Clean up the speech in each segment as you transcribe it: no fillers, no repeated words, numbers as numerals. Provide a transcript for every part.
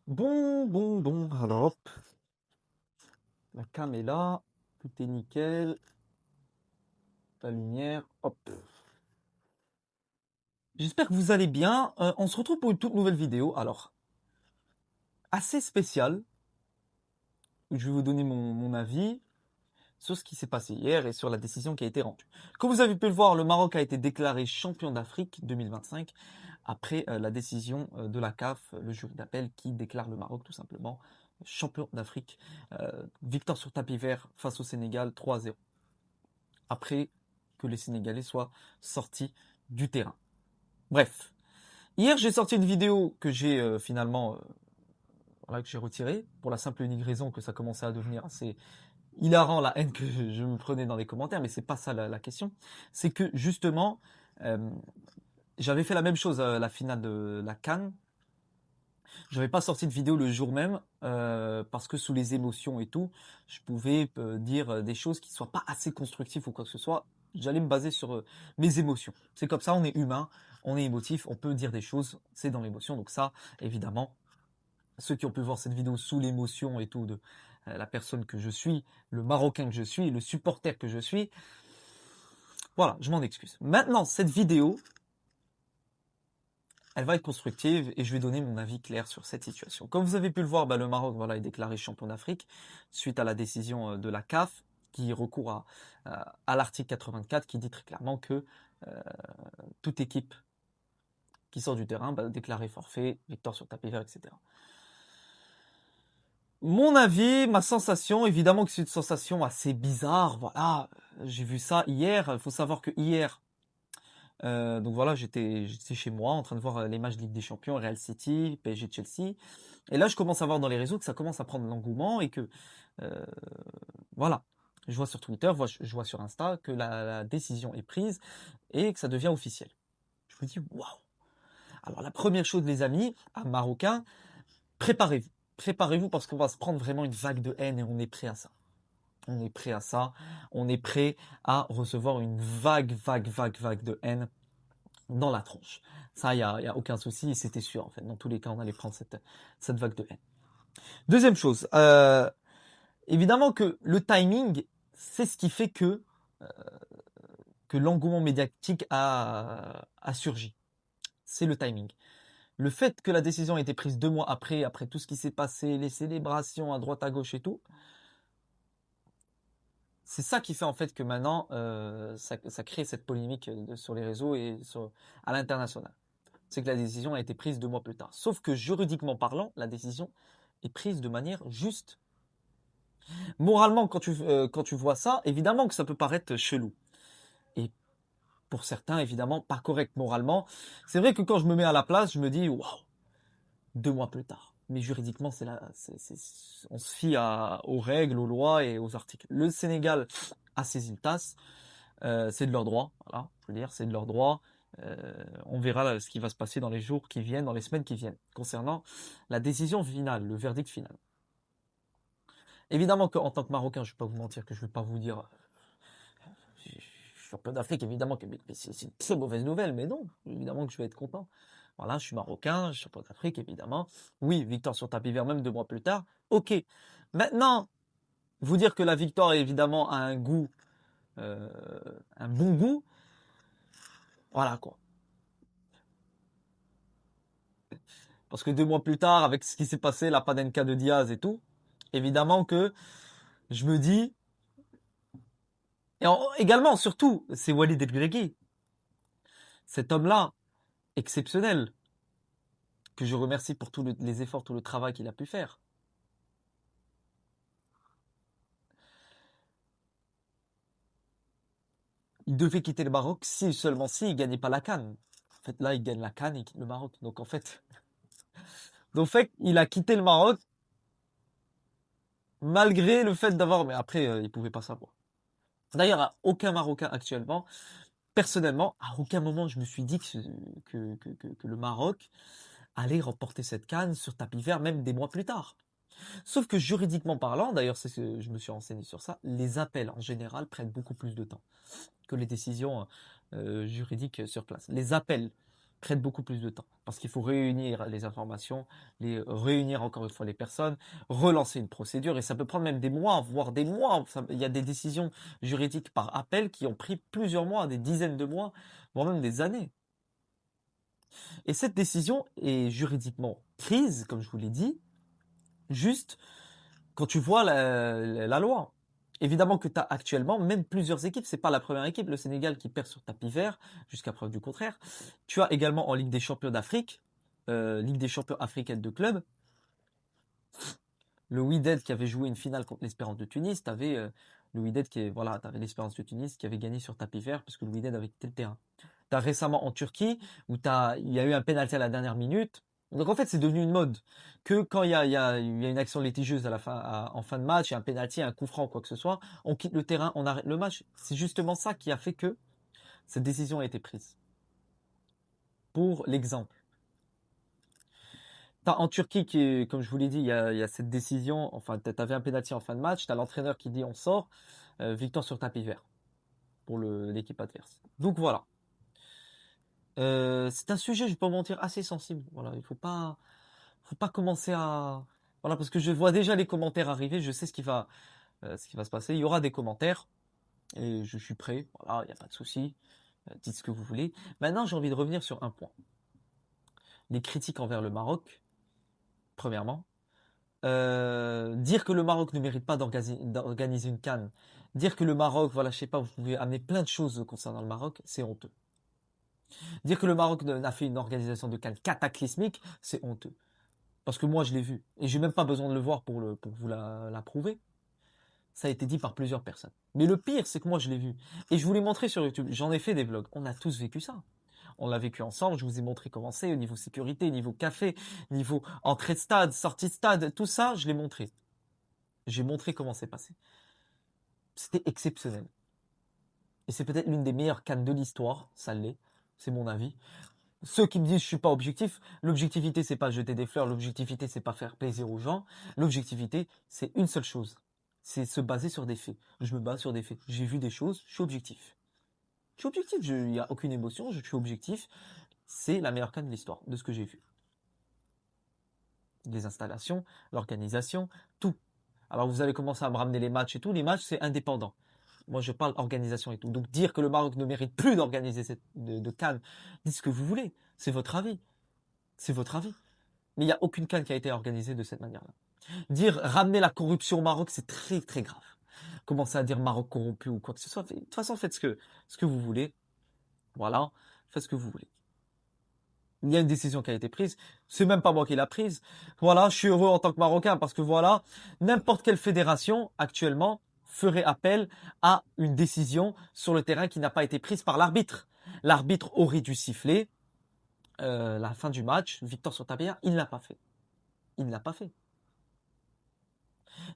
Bon, alors hop, la cam est là, tout est nickel, la lumière, hop. J'espère que vous allez bien, on se retrouve pour une toute nouvelle vidéo, alors, assez spéciale, où je vais vous donner mon avis sur ce qui s'est passé hier et sur la décision qui a été rendue. Comme vous avez pu le voir, le Maroc a été déclaré champion d'Afrique 2025, après la décision de la CAF, le jury d'appel, qui déclare le Maroc tout simplement champion d'Afrique. Victoire sur tapis vert face au Sénégal 3-0. Après que les Sénégalais soient sortis du terrain. Bref, hier j'ai sorti une vidéo que j'ai finalement voilà, que j'ai retirée pour la simple et unique raison que ça commençait à devenir assez hilarant la haine que je me prenais dans les commentaires, mais c'est pas ça la question. C'est que justement euh, j'avais fait la même chose à la finale de la CAN. Je n'avais pas sorti de vidéo le jour même parce que sous les émotions et tout, je pouvais dire des choses qui ne soient pas assez constructives ou quoi que ce soit. J'allais me baser sur mes émotions. C'est comme ça, on est humain, on est émotif, on peut dire des choses, c'est dans l'émotion. Donc ça, évidemment, ceux qui ont pu voir cette vidéo sous l'émotion et tout de la personne que je suis, le Marocain que je suis, le supporter que je suis, voilà, je m'en excuse. Maintenant, cette vidéo, elle va être constructive et je vais donner mon avis clair sur cette situation. Comme vous avez pu le voir, le Maroc voilà, est déclaré champion d'Afrique suite à la décision de la CAF qui recourt à l'article 84 qui dit très clairement que toute équipe qui sort du terrain déclarer forfait, victoire sur tapis vert, etc. Mon avis, ma sensation, évidemment que c'est une sensation assez bizarre, voilà, j'ai vu ça hier, il faut savoir que hier, donc voilà, j'étais chez moi en train de voir les matchs de Ligue des Champions, Real City, PSG Chelsea. Et là, je commence à voir dans les réseaux que ça commence à prendre l'engouement et que, euh, voilà, je vois sur Twitter, je vois sur Insta que la décision est prise et que ça devient officiel. Je me dis, waouh! Alors, la première chose, les amis, à Marocains, préparez-vous. Préparez-vous parce qu'on va se prendre vraiment une vague de haine et on est prêt à ça. On est prêt à ça. On est prêt à recevoir une vague de haine dans la tronche. Ça, y a aucun souci, c'était sûr en fait. Dans tous les cas, on allait prendre cette vague de haine. Deuxième chose, évidemment que le timing, c'est ce qui fait que l'engouement médiatique a surgi. C'est le timing. Le fait que la décision ait été prise 2 mois après tout ce qui s'est passé, les célébrations à droite à gauche et tout, c'est ça qui fait en fait que maintenant ça crée cette polémique sur les réseaux et à l'international. C'est que la décision a été prise 2 mois plus tard. Sauf que juridiquement parlant, la décision est prise de manière juste. Moralement, quand tu vois ça, évidemment que ça peut paraître chelou. Et pour certains, évidemment, pas correct moralement. C'est vrai que quand je me mets à la place, je me dis, waouh, 2 mois plus tard. Mais juridiquement, on se fie aux règles, aux lois et aux articles. Le Sénégal a saisi le TAS, c'est de leur droit, voilà, je veux dire, c'est de leur droit. On verra ce qui va se passer dans les jours qui viennent, dans les semaines qui viennent, concernant la décision finale, le verdict final. Évidemment qu'en tant que Marocain, je ne vais pas vous mentir, que je ne vais pas vous dire je suis champion d'Afrique, évidemment que c'est une très mauvaise nouvelle, mais non, évidemment que je vais être content. Voilà, je suis marocain, je suis champion d'Afrique, évidemment. Oui, victoire sur tapis vert, même 2 mois plus tard. Ok. Maintenant, vous dire que la victoire, évidemment, a un goût, euh, un bon goût, voilà quoi. Parce que 2 mois plus tard, avec ce qui s'est passé, la Panenka de Diaz et tout, évidemment que je me dis, également, surtout, c'est Walid El Gregui. Cet homme-là, exceptionnel, que je remercie pour tous les efforts, tout le travail qu'il a pu faire. Il devait quitter le Maroc si seulement si il gagnait pas la CAN. En fait, là, il gagne la CAN et il quitte le Maroc. Donc en fait, il a quitté le Maroc malgré le fait d'avoir. Mais après, il pouvait pas savoir. D'ailleurs, à aucun Marocain actuellement, personnellement, à aucun moment je me suis dit que le Maroc allait remporter cette CAN sur tapis vert, même des mois plus tard. Sauf que juridiquement parlant, d'ailleurs, je me suis renseigné sur ça, les appels en général prennent beaucoup plus de temps que les décisions juridiques sur place. Les appels prennent beaucoup plus de temps. Parce qu'il faut réunir les informations, réunir encore une fois les personnes, relancer une procédure, et ça peut prendre même des mois, voire des mois. Il y a des décisions juridiques par appel qui ont pris plusieurs mois, des dizaines de mois, voire même des années. Et cette décision est juridiquement prise, comme je vous l'ai dit, juste quand tu vois la loi. Évidemment que tu as actuellement même plusieurs équipes, c'est pas la première équipe, le Sénégal qui perd sur tapis vert, jusqu'à preuve du contraire. Tu as également en Ligue des Champions d'Afrique, Ligue des Champions africaine de clubs, le Wydad qui avait joué une finale contre l'Espérance de Tunis, tu avais le Wydad t'avais l'Espérance de Tunis qui avait gagné sur tapis vert parce que le Wydad avait quitté le terrain. Tu as récemment en Turquie où il y a eu un pénalty à la dernière minute. Donc en fait, c'est devenu une mode que quand il y a une action litigieuse en fin de match, il y a un pénalty, un coup franc, quoi que ce soit, on quitte le terrain, on arrête le match. C'est justement ça qui a fait que cette décision a été prise. Pour l'exemple. T'as en Turquie qui, comme je vous l'ai dit, il y a cette décision, enfin, tu avais un pénalty en fin de match, tu as l'entraîneur qui dit on sort, victoire sur tapis vert pour l'équipe adverse. Donc voilà. C'est un sujet, je vais pas mentir, assez sensible. Voilà, il faut pas commencer à, voilà, parce que je vois déjà les commentaires arriver, je sais ce qui va se passer. Il y aura des commentaires et je suis prêt. Voilà, il n'y a pas de souci. Dites ce que vous voulez. Maintenant, j'ai envie de revenir sur un point. Les critiques envers le Maroc, premièrement. Dire que le Maroc ne mérite pas d'organiser une CAN, dire que le Maroc, voilà, je sais pas, vous pouvez amener plein de choses concernant le Maroc, c'est honteux. Dire que le Maroc a fait une organisation de CAN cataclysmique, c'est honteux. Parce que moi, je l'ai vu. Et j'ai même pas besoin de le voir pour vous la prouver. Ça a été dit par plusieurs personnes. Mais le pire, c'est que moi, je l'ai vu. Et je vous l'ai montré sur YouTube. J'en ai fait des vlogs. On a tous vécu ça. On l'a vécu ensemble. Je vous ai montré comment c'est au niveau sécurité, niveau café, niveau entrée de stade, sortie de stade. Tout ça, je l'ai montré. J'ai montré comment c'est passé. C'était exceptionnel. Et c'est peut-être l'une des meilleures cannes de l'histoire. Ça l'est. C'est mon avis. Ceux qui me disent je suis pas objectif, l'objectivité c'est pas jeter des fleurs, l'objectivité c'est pas faire plaisir aux gens, l'objectivité c'est une seule chose, c'est se baser sur des faits. Je me base sur des faits. J'ai vu des choses, je suis objectif. Je suis objectif, il n'y a aucune émotion, je suis objectif. C'est la meilleure canne de l'histoire, de ce que j'ai vu. Les installations, l'organisation, tout. Alors vous allez commencer à me ramener les matchs et tout, les matchs c'est indépendant. Moi, je parle organisation et tout. Donc, dire que le Maroc ne mérite plus d'organiser de CAN, dites ce que vous voulez. C'est votre avis. C'est votre avis. Mais il n'y a aucune CAN qui a été organisée de cette manière-là. Dire ramener la corruption au Maroc, c'est très très grave. Commencer à dire Maroc corrompu ou quoi que ce soit. De toute façon, faites ce que vous voulez. Voilà. Faites ce que vous voulez. Il y a une décision qui a été prise. C'est même pas moi qui l'a prise. Voilà, je suis heureux en tant que Marocain parce que voilà, n'importe quelle fédération actuellement ferait appel à une décision sur le terrain qui n'a pas été prise par l'arbitre. L'arbitre aurait dû siffler la fin du match, victoire sur tapis vert. Il ne l'a pas fait. Il ne l'a pas fait.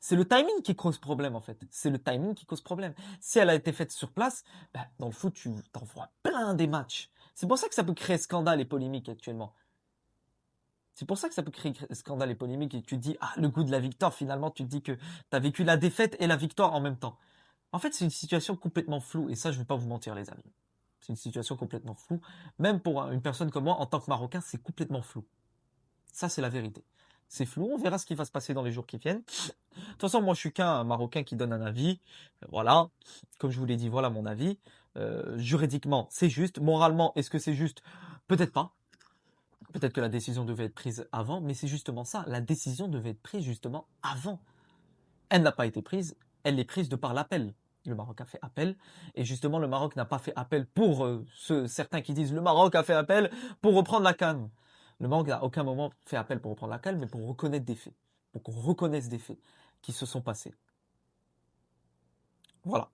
C'est le timing qui cause problème en fait. C'est le timing qui cause problème. Si elle a été faite sur place, ben, dans le foot, tu t'en vois plein des matchs. C'est pour ça que ça peut créer scandale et polémique actuellement. C'est pour ça que ça peut créer scandale et polémique et tu te dis, ah, le goût de la victoire, finalement, tu te dis que tu as vécu la défaite et la victoire en même temps. En fait, c'est une situation complètement floue et ça, je ne vais pas vous mentir, les amis. C'est une situation complètement floue. Même pour une personne comme moi, en tant que Marocain, c'est complètement flou. Ça, c'est la vérité. C'est flou, on verra ce qui va se passer dans les jours qui viennent. De toute façon, moi, je suis qu'un Marocain qui donne un avis. Voilà. Comme je vous l'ai dit, voilà mon avis. Juridiquement, c'est juste. Moralement, est-ce que c'est juste? Peut-être pas. Peut-être que la décision devait être prise avant, mais c'est justement ça. La décision devait être prise justement avant. Elle n'a pas été prise, elle est prise de par l'appel. Le Maroc a fait appel, et justement le Maroc n'a pas fait appel pour certains qui disent le Maroc a fait appel pour reprendre la CAN. Le Maroc n'a à aucun moment fait appel pour reprendre la CAN, mais pour reconnaître des faits. Pour qu'on reconnaisse des faits qui se sont passés. Voilà.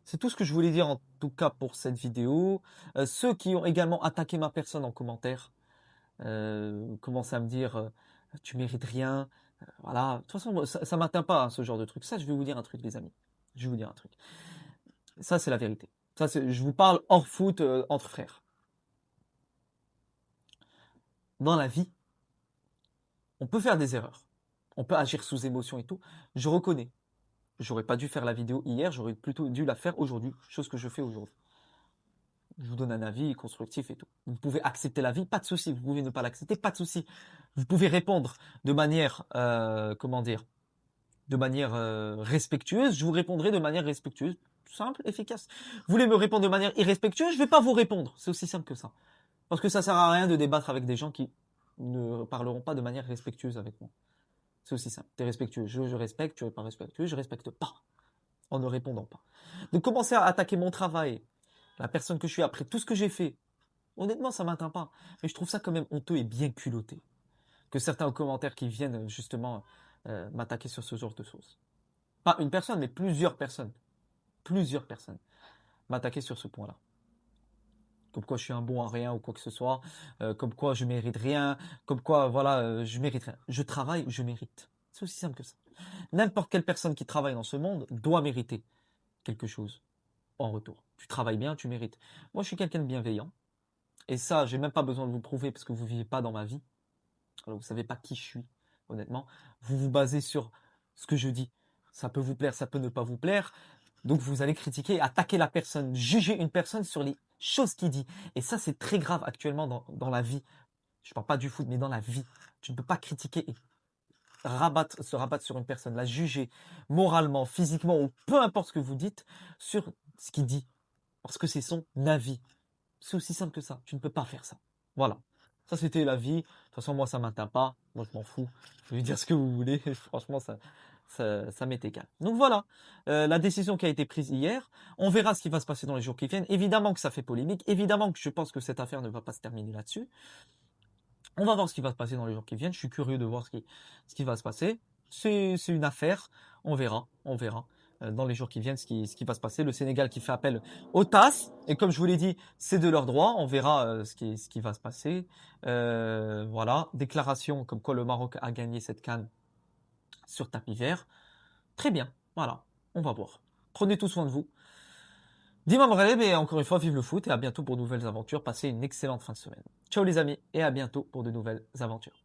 C'est tout ce que je voulais dire en tout cas pour cette vidéo. Ceux qui ont également attaqué ma personne en commentaire, commencent à me dire tu mérites rien. Voilà. De toute façon, ça m'atteint pas hein, ce genre de truc. Ça, je vais vous dire un truc, les amis. Je vais vous dire un truc. Ça, c'est la vérité. Ça, je vous parle hors foot, entre frères. Dans la vie, on peut faire des erreurs. On peut agir sous émotion et tout. Je reconnais. J'aurais pas dû faire la vidéo hier, j'aurais plutôt dû la faire aujourd'hui, chose que je fais aujourd'hui. Je vous donne un avis constructif et tout. Vous pouvez accepter l'avis, pas de souci. Vous pouvez ne pas l'accepter, pas de souci. Vous pouvez répondre de manière, comment dire, de manière respectueuse. Je vous répondrai de manière respectueuse, simple, efficace. Vous voulez me répondre de manière irrespectueuse, je vais pas vous répondre. C'est aussi simple que ça. Parce que ça sert à rien de débattre avec des gens qui ne parleront pas de manière respectueuse avec moi. C'est aussi simple. Tu es respectueux, je respecte, tu es pas respectueux, je respecte pas. En ne répondant pas. De commencer à attaquer mon travail, la personne que je suis après tout ce que j'ai fait, honnêtement, ça m'atteint pas. Mais je trouve ça quand même honteux et bien culotté. Que certains commentaires qui viennent justement m'attaquer sur ce genre de choses. Pas une personne, mais plusieurs personnes. Plusieurs personnes m'attaquer sur ce point-là. Comme quoi je suis un bon à rien ou quoi que ce soit. Comme quoi je mérite rien. Comme quoi, voilà, je mérite rien. Je travaille, je mérite. C'est aussi simple que ça. N'importe quelle personne qui travaille dans ce monde doit mériter quelque chose en retour. Tu travailles bien, tu mérites. Moi, je suis quelqu'un de bienveillant. Et ça, j'ai même pas besoin de vous prouver parce que vous vivez pas dans ma vie. Alors, vous savez pas qui je suis, honnêtement. Vous vous basez sur ce que je dis. Ça peut vous plaire, ça peut ne pas vous plaire. Donc, vous allez critiquer, attaquer la personne, juger une personne sur les choses qu'il dit. Et ça, c'est très grave actuellement dans la vie. Je parle pas du foot, mais dans la vie. Tu ne peux pas critiquer et se rabattre sur une personne, la juger moralement, physiquement ou peu importe ce que vous dites sur ce qu'il dit. Parce que c'est son avis. C'est aussi simple que ça. Tu ne peux pas faire ça. Voilà. Ça, c'était l'avis. De toute façon, moi, ça m'atteint pas. Moi, je m'en fous. Vous pouvez dire ce que vous voulez. Franchement, ça m'est égal. Donc voilà, la décision qui a été prise hier. On verra ce qui va se passer dans les jours qui viennent. Évidemment que ça fait polémique. Évidemment que je pense que cette affaire ne va pas se terminer là-dessus. On va voir ce qui va se passer dans les jours qui viennent. Je suis curieux de voir ce qui va se passer. C'est une affaire. On verra. On verra dans les jours qui viennent ce qui va se passer. Le Sénégal qui fait appel au TAS. Et comme je vous l'ai dit, c'est de leur droit. On verra ce qui va se passer. Voilà. Déclaration comme quoi le Maroc a gagné cette CAN sur tapis vert. Très bien. Voilà. On va voir. Prenez tout soin de vous. D'Imam Raleb et encore une fois, vive le foot et à bientôt pour de nouvelles aventures. Passez une excellente fin de semaine. Ciao les amis et à bientôt pour de nouvelles aventures.